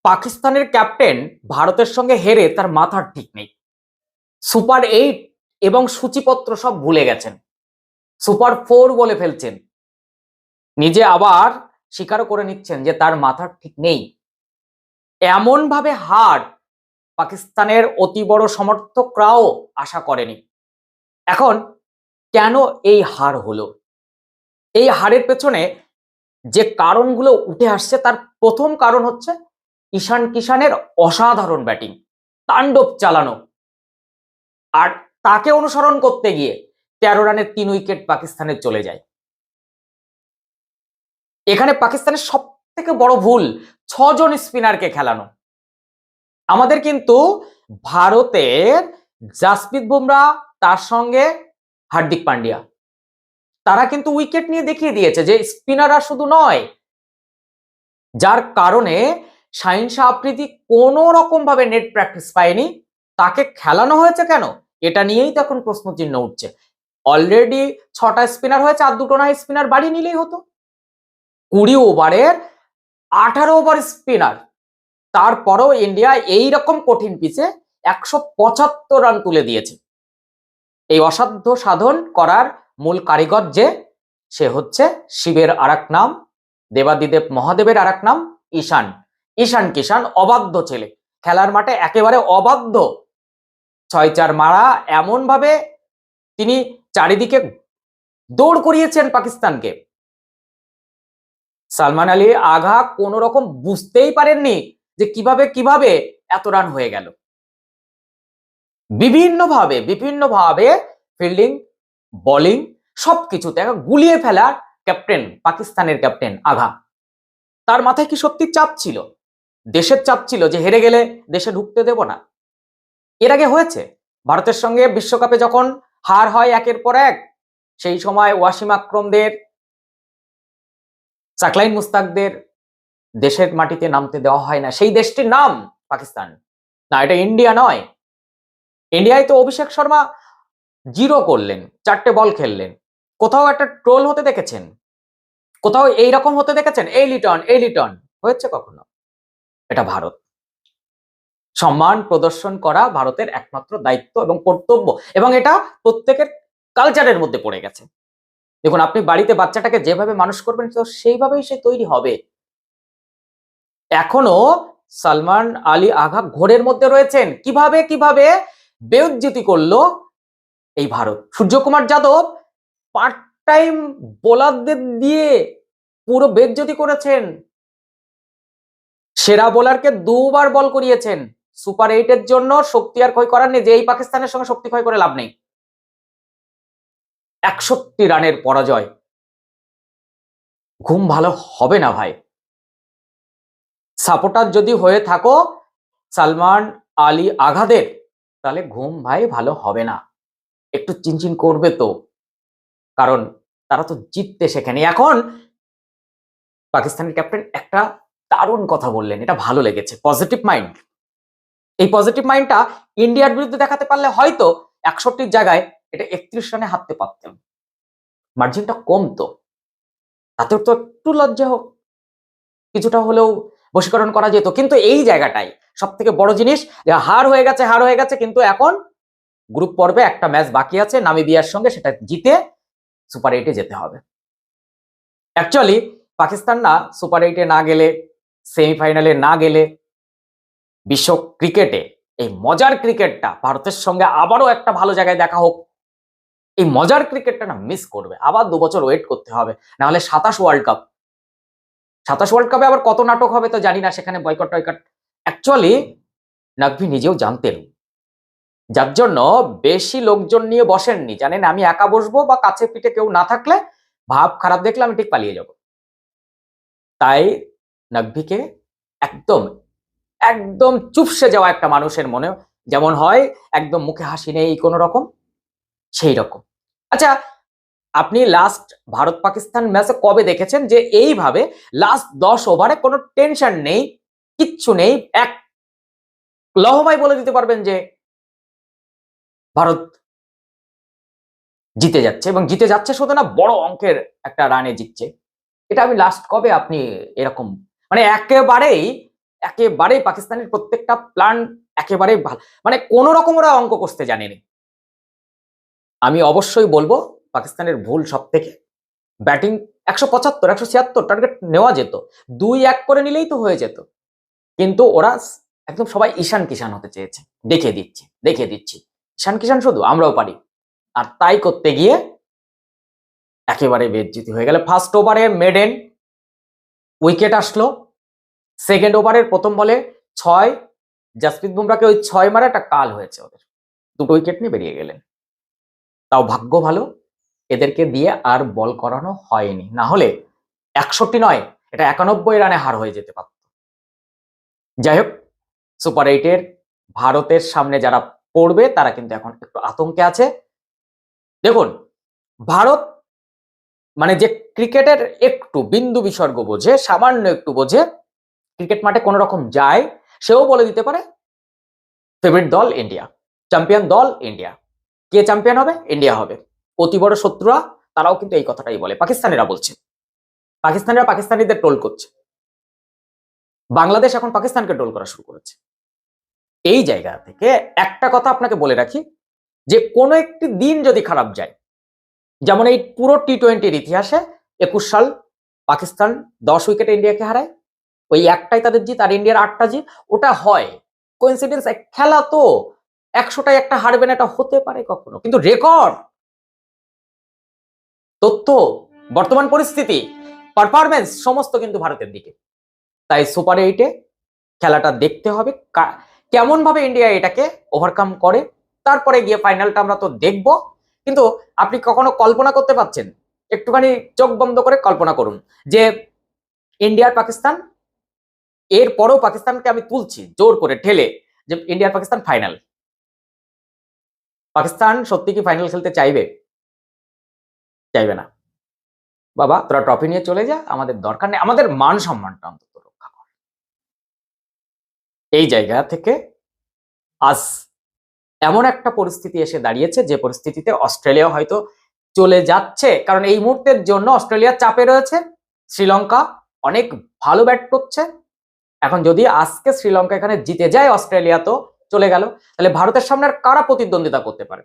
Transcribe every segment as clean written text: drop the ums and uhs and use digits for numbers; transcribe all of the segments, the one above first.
পাকিস্তানের ক্যাপ্টেন ভারতের সঙ্গে হেরে তার মাথার ঠিক নেই। সুপার 8 এবং সূচিপত্র সব ভুলে গেছেন, সুপার 4 বলে ফেলছেন। নিজে আবার স্বীকারও করে নিচ্ছেন যে তার মাথার ঠিক নেই। এমন ভাবে হার পাকিস্তানের অতি বড় সমর্থকরাও আশা করেনি। এখন কেন এই হার হলো? এই হারের পেছনে যে কারণগুলো উঠে আসছে তার প্রথম কারণ হচ্ছে ঈশান কিষানের অসাধারণ ব্যাটিং, তাণ্ডব চালানো। আর তাকে অনুসরণ করতে গিয়ে 13 রানের 3 উইকেট পাকিস্তানের চলে যায়। এখানে পাকিস্তানের সব থেকে বড় ভুল 6 জন স্পিনারকে খেলানো। আমাদের কিন্তু ভারতের জাসপ্রীত বুমরা, তার সঙ্গে হার্দিক পান্ডিয়া, তারা কিন্তু উইকেট নিয়ে দেখিয়ে দিয়েছে যে স্পিনাররা শুধু নয়। যার কারণে শাহিন শাহ আফ্রিদি কোনো রকম ভাবে নেট প্র্যাকটিস পায়নি। তাকে খেলানো হয়েছে কেন, এটা নিয়েই তো এখন প্রশ্ন চিহ্ন উঠছে। অলরেডি 6টা স্পিনার হয়েছে, আর 2টো না স্পিনার বাড়িয়ে নিলেই হতো। 20 ওভারের 18 ওভার স্পিনার, তারপরেও ইন্ডিয়া এই রকম কঠিন পিচে 175 রান তুলে দিয়েছে। এই অসাধ্য সাধন করার মূল কারিগর যে, সে হচ্ছে শিবের আরেক নাম, দেবাদিদেব মহাদেবের আরেক নাম ঈশান কিষান। অবাধ্য ছেলে, খেলার মাঠে একেবারে অবাধ্য। 6-4 মারা এমন ভাবে তিনি চারিদিকে দৌড় করিয়েছেন পাকিস্তানকে। সালমান আলী আঘা কোন রকম বুঝতেই পারেননি যে কিভাবে এত রান হয়ে গেল। বিভিন্নভাবে ফিল্ডিং, বোলিং সবকিছুতে গুলিয়ে ফেলার ক্যাপ্টেন, পাকিস্তানের ক্যাপ্টেন আঘা। তার মাথায় কি সত্যি চাপ ছিল? দেশের চাপ ছিল যে হেরে গেলে দেশে ঢুকতে দেব না। এর আগে হয়েছে ভারতের সঙ্গে বিশ্বকাপে যখন হার হয় একের পর এক, সেই সময় ওয়াসিম আকরমদের, সাকলাইন মুস্তাকদের দেশের মাটিতে নামতে দেওয়া হয় না। সেই দেশটির নাম পাকিস্তান না, এটা ইন্ডিয়া নয়। ইন্ডিয়ায় তো অভিষেক শর্মা 0 করলেন, 4টে বল খেললেন। কোথাও একটা ট্রোল হতে দেখেছেন? কোথাও এইরকম হতে দেখেছেন? এই লিটন হয়েছে কখনো? এটা ভারত। সম্মান প্রদর্শন করা ভারতের একমাত্র দায়িত্ব এবং কর্তব্য, এবং এটা প্রত্যেকের কালচারের মধ্যে পড়ে গেছে। দেখুন, আপনি বাড়িতে বাচ্চাটাকে যেভাবে মানুষ করবেন তো সেইভাবেই সে তৈরি হবে। এখনো সালমান আলী আঘা ঘোরের মধ্যে রয়েছেন। কিভাবে বেউজ্জতি করলো এই ভারত। সূর্যকুমার যাদব পার্ট টাইম বোলারদের দিয়ে পুরো বেজ্জতি করেছেন। সেরা বোলারকে 2বার বল করিয়েছেন। সুপার 8 এর জন্য শক্তি আর ক্ষয় করার নেই, যে এই পাকিস্তানের সঙ্গে শক্তি ক্ষয় করে লাভ নেই। 61 রানের পরাজয়। ঘুম ভালো হবে না ভাই। সাপোর্টার যদি হয়ে থাকো সালমান আলী আঘাদের, তাহলে ঘুম ভাই ভালো হবে না, একটু চিনচিন করবে তো। কারণ তারা তো জিততে শেখেনি। এখন পাকিস্তানের ক্যাপ্টেন একটা দারুণ কথা বললেন, এটা ভালো লেগেছে। পজিটিভ মাইন্ড, এই পজিটিভ মাইন্ডটা ইন্ডিয়ার বিরুদ্ধে দেখাতে পারলে হয়তো 61 জায়গায় এটা 31 রানে হারতে পারতেন। মার্জিনটা কমতো, তাতেও তো একটু লজ্জা হোক, কিছুটা হলেও বশীকরণ করা যেত। কিন্তু এই জায়গাটাই সব থেকে বড় জিনিস, যে হার হয়ে গেছে, কিন্তু এখন গ্রুপ পর্বে একটা ম্যাচ বাকি আছে নামিবিয়ার সঙ্গে, সেটা জিতে সুপার 8 যেতে হবে। অ্যাকচুয়ালি পাকিস্তান না সুপার 8 না গেলে, সেমিফাইনালে না গেলে, বিশ্ব ক্রিকেটে এই মজার ক্রিকেটটা ভারতের সঙ্গে আবারও একটা ভালো জায়গায় দেখা হোক, এই মজার ক্রিকেটটা না মিস করবে। আবার 2 বছর ওয়েট করতে হবে, না হলে 27 ওয়ার্ল্ড কাপ। 27 ওয়ার্ল্ড কাপে আবার কত নাটক হবে তো জানি না, সেখানে বয়কট টয়কট। অ্যাকচুয়ালি নাকভি নিজেও জানতেন, যার জন্য বেশি লোকজন নিয়ে বসেননি। জানেন আমি একা বসবো বা কাছে পিঠে কেউ না থাকলে ভাব খারাপ দেখলে আমি ঠিক পালিয়ে যাব। তাই নাকভিকে একদম একদম চুপসে যাওয়া একটা মানুষের মনে যেমন হয়, একদম মুখে হাসি নেই কোনো রকম, সেই রকম। আচ্ছা, আপনি লাস্ট ভারত পাকিস্তান ম্যাচে কবে দেখেছেন যে এইভাবে লাস্ট 10 ওভারে কোনো টেনশন নেই, কিচ্ছু নেই, এক লহমায় বলে দিতে পারবেন যে ভারত জিতে যাচ্ছে, এবং জিতে যাচ্ছে শুধু না, বড় অঙ্কের একটা রানে জিতছে। এটা আমি লাস্ট কবে আপনি এরকম, মানে একেবারেই একেবারে পাকিস্তানের প্রত্যেকটা প্ল্যান একেবারে ভালো, মানে কোনো রকম ওরা অঙ্ক কষতে জানেনি। আমি অবশ্যই বলবো পাকিস্তানের ভুল সব থেকে ব্যাটিং 175 176 টার্গেট নেওয়া যেত, 2-1 করে নিলেই তো হয়ে যেত, কিন্তু ওরা একদম সবাই ঈশান কিষান হতে চেয়েছে। দেখিয়ে দিচ্ছি ঈশান কিষান শুধু, আমরাও পারি। আর তাই করতে গিয়ে একেবারে বেজ্জিতি হয়ে গেল। ফার্স্ট ওভারে মেডেন উইকেট আসলো, সেকেন্ড ওভারের প্রথম বলে 6, জাসপ্রীত বুমরাকে ওই 6 মারা একটা কাল হয়েছে ওদের, 2টো উইকেট নিয়ে বেরিয়ে গেলেন। তাও ভাগ্য ভালো এদেরকে দিয়ে আর বল করানো হয়নি, না হলে 61 নয়, এটা 91 রানে হার হয়ে যেতে পারত। যাই হোক, সুপার 8-এর ভারতের সামনে যারা পড়বে তারা কিন্তু এখন একটু আতঙ্কে আছে। দেখুন, ভারত মানে যে ক্রিকেটের একটু বিন্দু বিসর্গ বোঝে, সামান্য একটু বোঝে, ক্রিকেট মাঠে কোন রকম যায়, সেও বলে দিতে পারে ফেভারিট দল ইন্ডিয়া, চ্যাম্পিয়ন দল ইন্ডিয়া। কে চ্যাম্পিয়ন হবে? ইন্ডিয়া হবে। অতি বড় শত্রুরা তারাও কিন্তু এই কথাটাই বলে, পাকিস্তানিরা বলছে, পাকিস্তানিরা পাকিস্তানিদের ট্রোল করছে, বাংলাদেশ এখন পাকিস্তানকে ট্রোল করা শুরু করেছে। এই জায়গা থেকে একটা কথা আপনাকে বলে রাখি, যে কোনো একটি দিন যদি খারাপ যায়, যেমন এই পুরো টি-20-র ইতিহাসে 21 সাল পাকিস্তান 10 উইকেটে ইন্ডিয়াকে হারায়, ওই একটাই তাদের জিত আর ইন্ডিয়ার 8টা জিত, ওটা হয় কোইন্সিডেন্স, খেলা তো 100টায় একটা হারবে না, এটা হতে পারে কখনো, কিন্তু রেকর্ড, তথ্য, বর্তমান পরিস্থিতি, পারফরমেন্স সমস্ত কিন্তু ভারতের দিকে। তাই সুপার 8-এ খেলাটা দেখতে হবে কেমন ভাবে ইন্ডিয়া এটাকে ওভারকাম করে, তারপরে গিয়ে ফাইনালটা আমরা তো দেখব। কিন্তু আপনি কখনো কল্পনা করতে পারছেন, একটুখানি চোখ বন্ধ করে কল্পনা করুন যে ইন্ডিয়ার পাকিস্তান, এর পরেও পাকিস্তানকে আমি তুলছি জোর করে ঠেলে, যে ইন্ডিয়ার পাকিস্তান ফাইনাল, পাকিস্তান সত্যি কি ফাইনাল খেলতে চাইবে? চাইবে না। বাবা তোরা ট্রফি নিয়ে চলে যা, আমাদের দরকার নেই, আমাদের মান সম্মানটা অন্তত রক্ষা কর। এই জায়গা থেকে আজ এমন একটা পরিস্থিতি এসে দাঁড়িয়েছে, যে পরিস্থিতিতে অস্ট্রেলিয়া হয়তো চলে যাচ্ছে, কারণ এই মুহূর্তের জন্য অস্ট্রেলিয়া চাপে রয়েছে, শ্রীলঙ্কা অনেক ভালো ব্যাট করছে। এখন যদি আজকে শ্রীলঙ্কা এখানে জিতে যায়, অস্ট্রেলিয়া তো চলে গেল, তাহলে ভারতের সামনে আর কারা প্রতিদ্বন্দ্বিতা করতে পারে?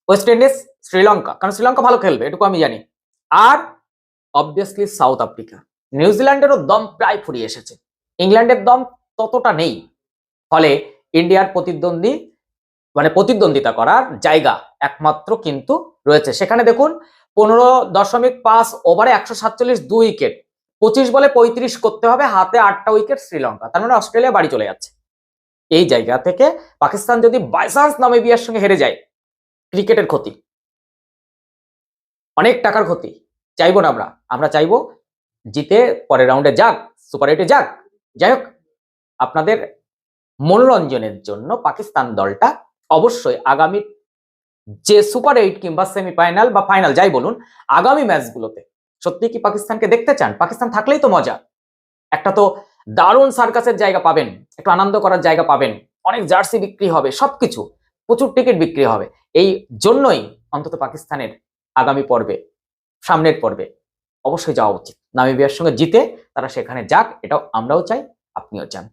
ওয়েস্ট ইন্ডিজ, শ্রীলঙ্কা, কারণ শ্রীলঙ্কা ভালো খেলবে এটুকু আমি জানি, আর অবভিয়াসলি সাউথ আফ্রিকা। নিউজিল্যান্ডেরও দম প্রায় ফুরিয়ে এসেছে, ইংল্যান্ডের দম ততটা নেই, ফলে ইন্ডিয়ার প্রতিদ্বন্দ্বিতা করার জায়গা একমাত্র কিন্তু রয়েছে সেখানে। দেখুন 15.5 ওভারে 147 2 উইকেট, 25 বলে 35 করতে হবে, হাতে 8টা উইকেট শ্রীলঙ্কা, তার মানে অস্ট্রেলিয়া বাড়ি চলে যাচ্ছে। এই জায়গা থেকে পাকিস্তান যদি বাই চান্স নামিবিয়ার সঙ্গে হেরে যায়, ক্রিকেটের ক্ষতি, অনেক টাকার ক্ষতি। চাইবো না আমরা চাইবো জিতে পরের রাউন্ডে যাক, সুপার 8-এ যাক। যাই হোক, আপনাদের মনোরঞ্জনের জন্য পাকিস্তান দলটা অবশ্যই আগামী যে সুপার 8 কিংবা সেমিফাইনাল বা ফাইনাল যাই বলুন, আগামী ম্যাচগুলোতে সত্যি কি পাকিস্তানকে দেখতে চান? পাকিস্তান থাকলেই তো মজা, একটা তো দারুণ সার্কাসের জায়গা পাবেন, একটু আনন্দ করার জায়গা পাবেন, অনেক জার্সি বিক্রি হবে, সবকিছু, প্রচুর টিকিট বিক্রি হবে। এই জন্যই অন্তত পাকিস্তানের আগামী পর্বে, সামনের পর্বে অবশ্যই যাওয়া উচিত, নামিবিয়ার সঙ্গে জিতে তারা সেখানে যাক, এটাও আমরাও চাই, আপনিও চান।